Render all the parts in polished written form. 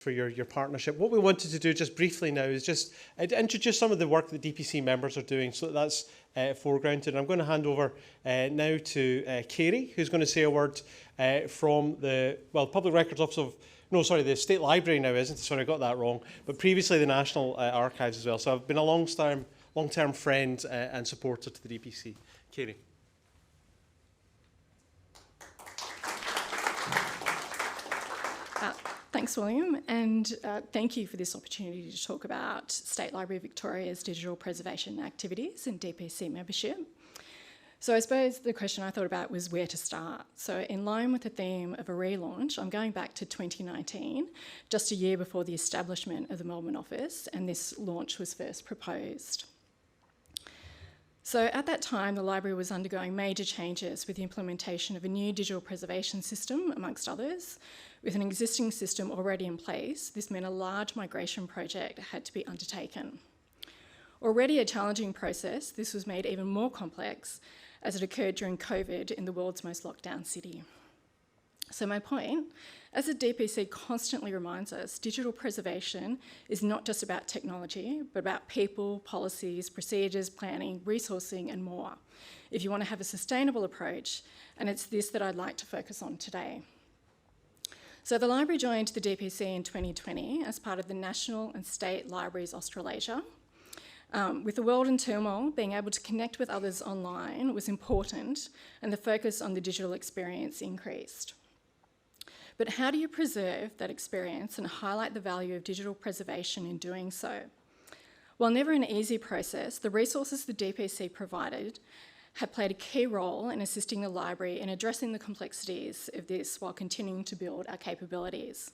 for your partnership. What we wanted to do just briefly now is just introduce some of the work that DPC members are doing, so that's foregrounded. I'm going to hand over now to Kerry, who's going to say a word from the Public Records Office of, the State Library now, isn't it? Sorry, I got that wrong. But previously the National Archives as well. So I've been a long-term friend and supporter to the DPC. Kerry. Thanks, William, and thank you for this opportunity to talk about State Library Victoria's digital preservation activities and DPC membership. So I suppose the question I thought about was where to start. So in line with the theme of a relaunch, I'm going back to 2019, just a year before the establishment of the Melbourne office, and this launch was first proposed. So at that time, the library was undergoing major changes with the implementation of a new digital preservation system, amongst others. With an existing system already in place, this meant a large migration project had to be undertaken. Already a challenging process, this was made even more complex as it occurred during COVID in the world's most locked down city. So my point, as the DPC constantly reminds us, digital preservation is not just about technology, but about people, policies, procedures, planning, resourcing, and more, if you want to have a sustainable approach, and it's this that I'd like to focus on today. So the library joined the DPC in 2020 as part of the National and State Libraries Australasia. With the world in turmoil, being able to connect with others online was important, and the focus on the digital experience increased. But how do you preserve that experience and highlight the value of digital preservation in doing so? While never an easy process, the resources the DPC provided have played a key role in assisting the library in addressing the complexities of this while continuing to build our capabilities.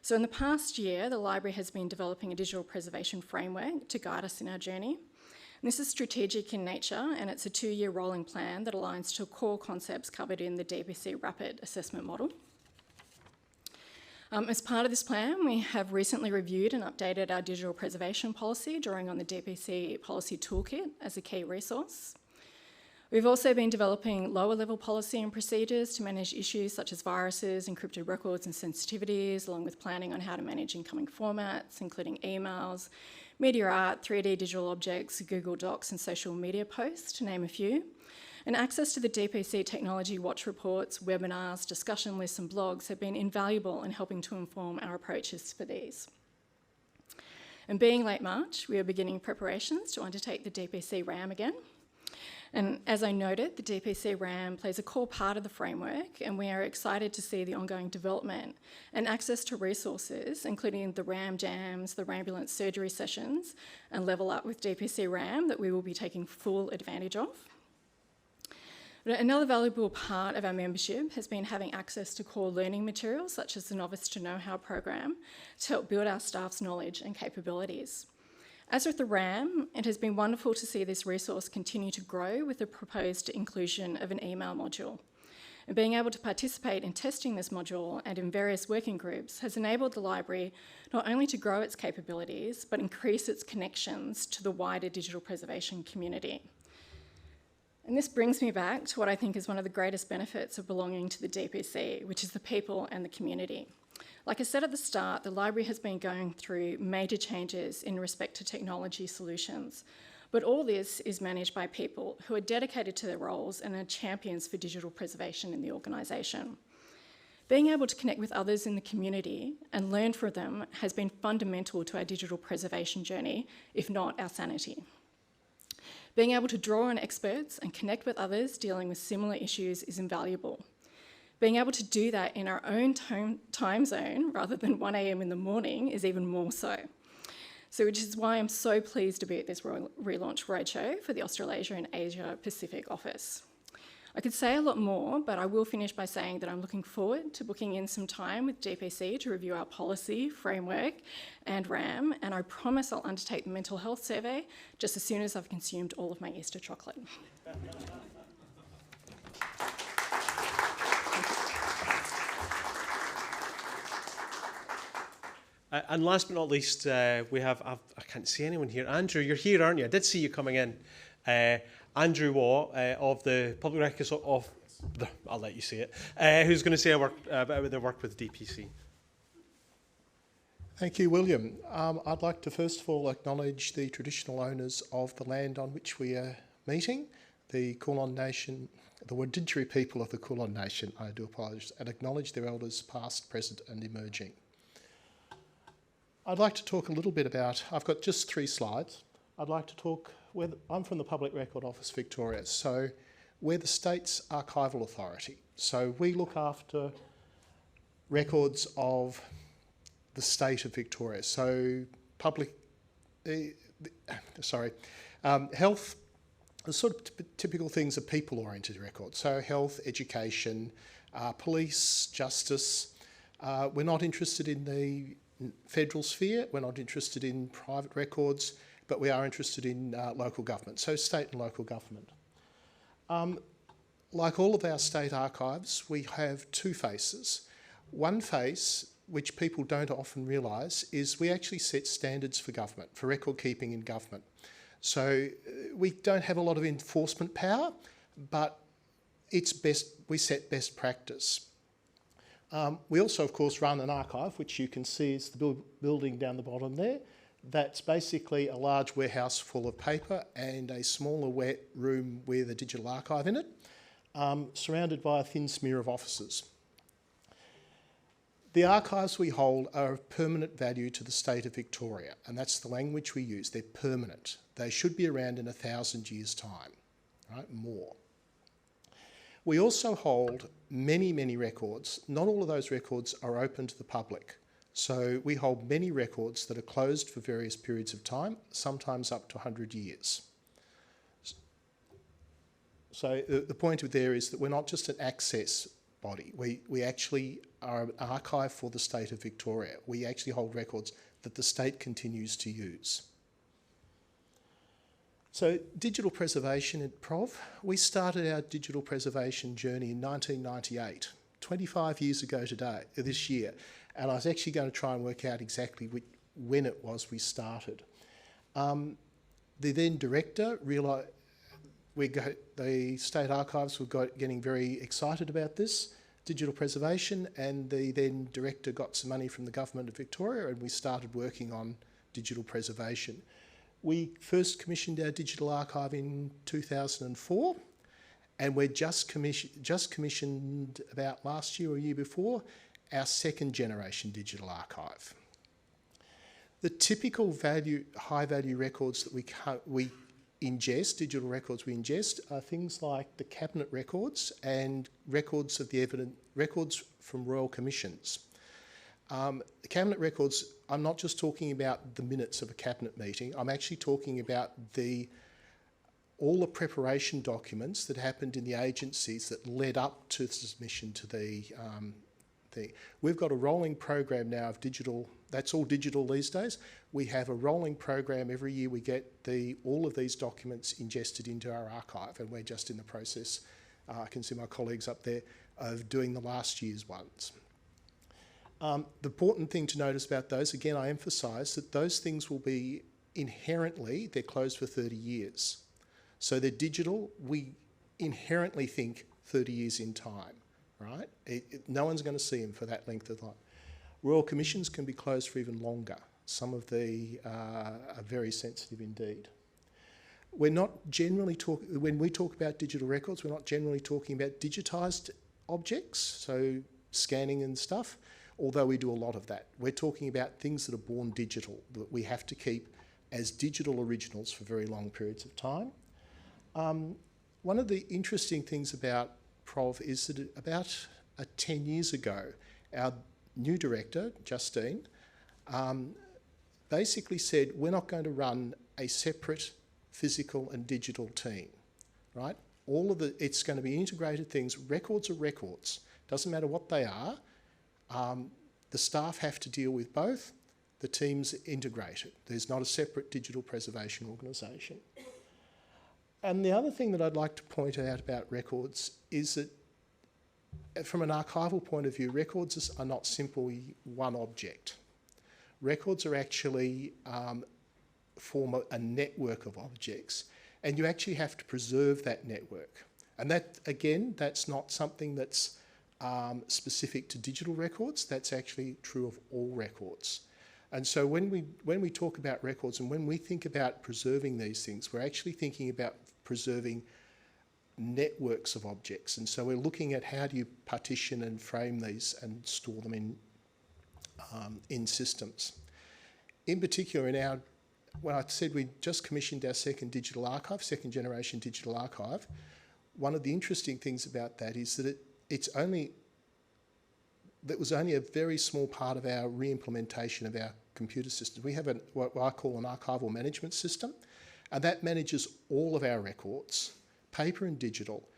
So in the past year, the library has been developing a digital preservation framework to guide us in our journey. And this is strategic in nature, and it's a 2-year rolling plan that aligns to core concepts covered in the DPC Rapid Assessment Model. As part of this plan, we have recently reviewed and updated our digital preservation policy, drawing on the DPC Policy Toolkit as a key resource. We've also been developing lower-level policy and procedures to manage issues such as viruses, encrypted records and sensitivities, along with planning on how to manage incoming formats, including emails, media art, 3D digital objects, Google Docs and social media posts, to name a few. And access to the DPC Technology Watch reports, webinars, discussion lists and blogs have been invaluable in helping to inform our approaches for these. And being late March, we are beginning preparations to undertake the DPC RAM again. And as I noted, the DPC RAM plays a core part of the framework, and we are excited to see the ongoing development and access to resources, including the RAM jams, the Rambulance surgery sessions, and Level Up with DPC RAM that we will be taking full advantage of. But another valuable part of our membership has been having access to core learning materials, such as the Novice to Know-How program, to help build our staff's knowledge and capabilities. As with the RAM, it has been wonderful to see this resource continue to grow with the proposed inclusion of an email module. And being able to participate in testing this module and in various working groups has enabled the library not only to grow its capabilities, but increase its connections to the wider digital preservation community. And this brings me back to what I think is one of the greatest benefits of belonging to the DPC, which is the people and the community. Like I said at the start, the library has been going through major changes in respect to technology solutions, but all this is managed by people who are dedicated to their roles and are champions for digital preservation in the organisation. Being able to connect with others in the community and learn from them has been fundamental to our digital preservation journey, if not our sanity. Being able to draw on experts and connect with others dealing with similar issues is invaluable. Being able to do that in our own time zone rather than 1 a.m. in the morning is even more so. Which is why I'm so pleased to be at this relaunch roadshow for the Australasia and Asia Pacific office. I could say a lot more, but I will finish by saying that I'm looking forward to booking in some time with DPC to review our policy, framework and RAM, and I promise I'll undertake the mental health survey just as soon as I've consumed all of my Easter chocolate. And last but not least, we have, I can't see anyone here. Andrew, you're here, aren't you? I did see you coming in. Andrew Waugh of the Public Records of, I'll let you say it, who's going to say about their work with DPC. Thank you, William. I'd like to first of all acknowledge the traditional owners of the land on which we are meeting, the Kulin Nation, the Wurundjeri people of the Kulin Nation, I do apologise, and acknowledge their elders past, present and emerging. I'd like to talk a little bit about, I've got just 3 slides. I'd like to talk, I'm from the Public Record Office Victoria, so we're the state's archival authority. So we look after records of the state of Victoria. So health, the sort of typical things are people-oriented records. So health, education, police, justice. We're not interested in the federal sphere. We're not interested in private records, but we are interested in local government. So state and local government. Like all of our state archives, we have 2 faces. One face, which people don't often realise, is we actually set standards for government, for record keeping in government. So we don't have a lot of enforcement power, but we set best practice. We also, of course, run an archive, which you can see is the building down the bottom there. That's basically a large warehouse full of paper and a smaller wet room with a digital archive in it, surrounded by a thin smear of offices. The archives we hold are of permanent value to the state of Victoria, and that's the language we use. They're permanent. They should be around in 1,000 years' time, right? More. We also hold many, many records. Not all of those records are open to the public. So we hold many records that are closed for various periods of time, sometimes up to 100 years. So the point of there is that we're not just an access body. We actually are an archive for the state of Victoria. We actually hold records that the state continues to use. So digital preservation at PROV, we started our digital preservation journey in 1998, 25 years ago this year. And I was actually going to try and work out exactly when it was we started. The then director realised, the State Archives were getting very excited about this, digital preservation, and the then director got some money from the Government of Victoria and we started working on digital preservation. We first commissioned our digital archive in 2004 and we're just commissioned about last year or year before our 2nd generation digital archive. The typical high value records that we ingest, digital records we ingest, are things like the cabinet records and records of the records from royal commissions. The cabinet records, I'm not just talking about the minutes of a cabinet meeting, I'm actually talking about all the preparation documents that happened in the agencies that led up to the submission to the thing. We've got a rolling program now of digital, that's all digital these days. We have a rolling program every year. We get all of these documents ingested into our archive and we're just in the process, I can see my colleagues up there, of doing the last year's ones. The important thing to notice about those, again, I emphasise that those things will be inherently, they're closed for 30 years. So they're digital, we inherently think 30 years in time, right? No one's going to see them for that length of time. Royal commissions can be closed for even longer. Some of the are very sensitive indeed. We're not generally talking, when we talk about digital records, we're not generally talking about digitised objects, so scanning and stuff, although we do a lot of that. We're talking about things that are born digital, that we have to keep as digital originals for very long periods of time. One of the interesting things about PROV is that about 10 years ago, our new director, Justine, basically said, we're not going to run a separate physical and digital team, right? It's going to be integrated things. Records are records. Doesn't matter what they are. The staff have to deal with both. The team's integrated. There's not a separate digital preservation organisation. And the other thing that I'd like to point out about records is that from an archival point of view, records are not simply one object. Records are actually form a network of objects, and you actually have to preserve that network. And that, again, that's not something that's specific to digital records. That's actually true of all records. And so when we talk about records and when we think about preserving these things, we're actually thinking about preserving networks of objects. And so we're looking at how do you partition and frame these and store them in systems. In particular, when I said we just commissioned our second generation digital archive, one of the interesting things about that is that that was only a very small part of our re-implementation of our computer systems. We have what I call an archival management system, and that manages all of our records, paper and digital.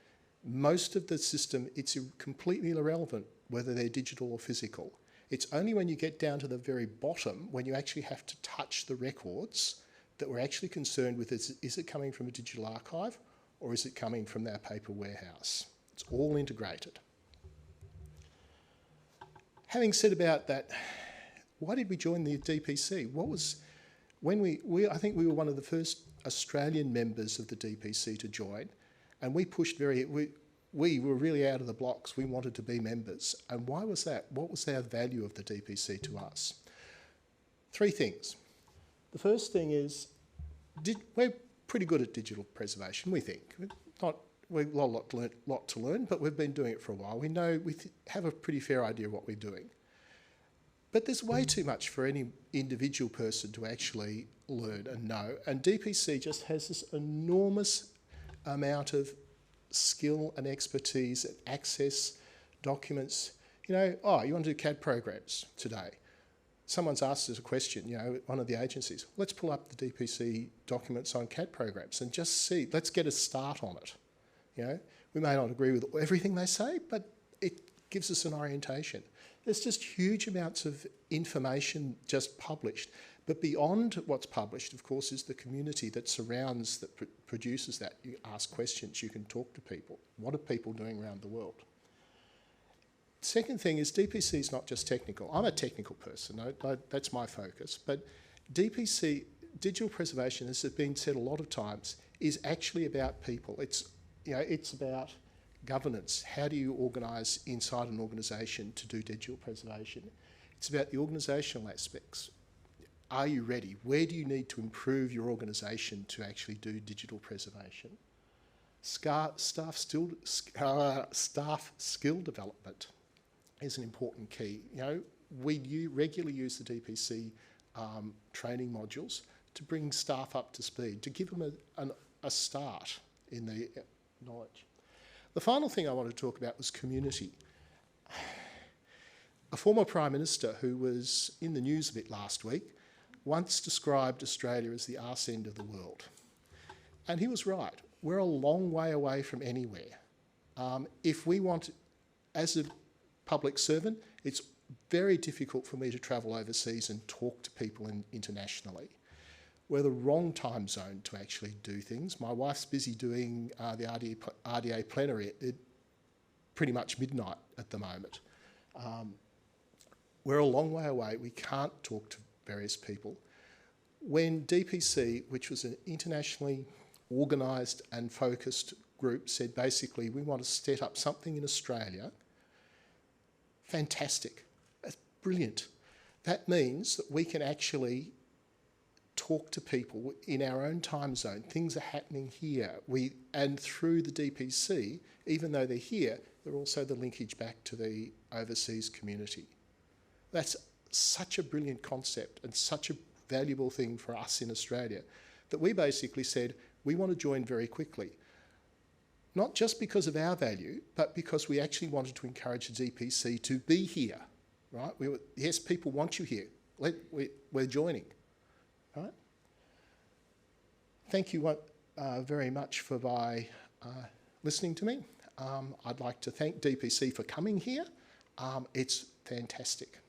Most of the system, it's completely irrelevant whether they're digital or physical. It's only when you get down to the very bottom, when you actually have to touch the records, that we're actually concerned with is it coming from a digital archive or is it coming from our paper warehouse? It's all integrated. Having said about that, why did we join the DPC? I think we were one of the first Australian members of the DPC to join, and we pushed we were really out of the blocks. We wanted to be members. And why was that? What was our value of the DPC to us? 3 things. The first thing is, we're pretty good at digital preservation, we think. We've got a lot to learn, but we've been doing it for a while. We know we have a pretty fair idea of what we're doing. But there's way too much for any individual person to actually learn and know. And DPC just has this enormous amount of skill and expertise and access documents. You want to do CAD programs today. Someone's asked us a question, one of the agencies. Let's pull up the DPC documents on CAD programs and just see, let's get a start on it. We may not agree with everything they say, but it gives us an orientation. There's just huge amounts of information just published. But beyond what's published, of course, is the community that surrounds, that produces that. You ask questions, you can talk to people. What are people doing around the world? Second thing is DPC is not just technical. I'm a technical person, that's my focus. But DPC, digital preservation, as has been said a lot of times, is actually about people. It's about governance. How do you organise inside an organisation to do digital preservation? It's about the organisational aspects. Are you ready? Where do you need to improve your organisation to actually do digital preservation? Staff skill development is an important key. We regularly use the DPC training modules to bring staff up to speed, to give them a start in the knowledge. The final thing I want to talk about was community. A former Prime Minister who was in the news a bit last week once described Australia as the arse end of the world. And he was right. We're a long way away from anywhere. If we want, as a public servant, it's very difficult for me to travel overseas and talk to people internationally. We're the wrong time zone to actually do things. My wife's busy doing the RDA plenary at pretty much midnight at the moment. We're a long way away. We can't talk to various people. When DPC, which was an internationally organised and focused group, said basically we want to set up something in Australia, fantastic. That's brilliant. That means that we can actually talk to people in our own time zone. Things are happening here. And through the DPC, even though they're here, they're also the linkage back to the overseas community. That's such a brilliant concept and such a valuable thing for us in Australia that we basically said we want to join very quickly. Not just because of our value, but because we actually wanted to encourage the DPC to be here, right? Yes, people want you here. We're joining. Right? Thank you very much for listening to me. I'd like to thank DPC for coming here. It's fantastic.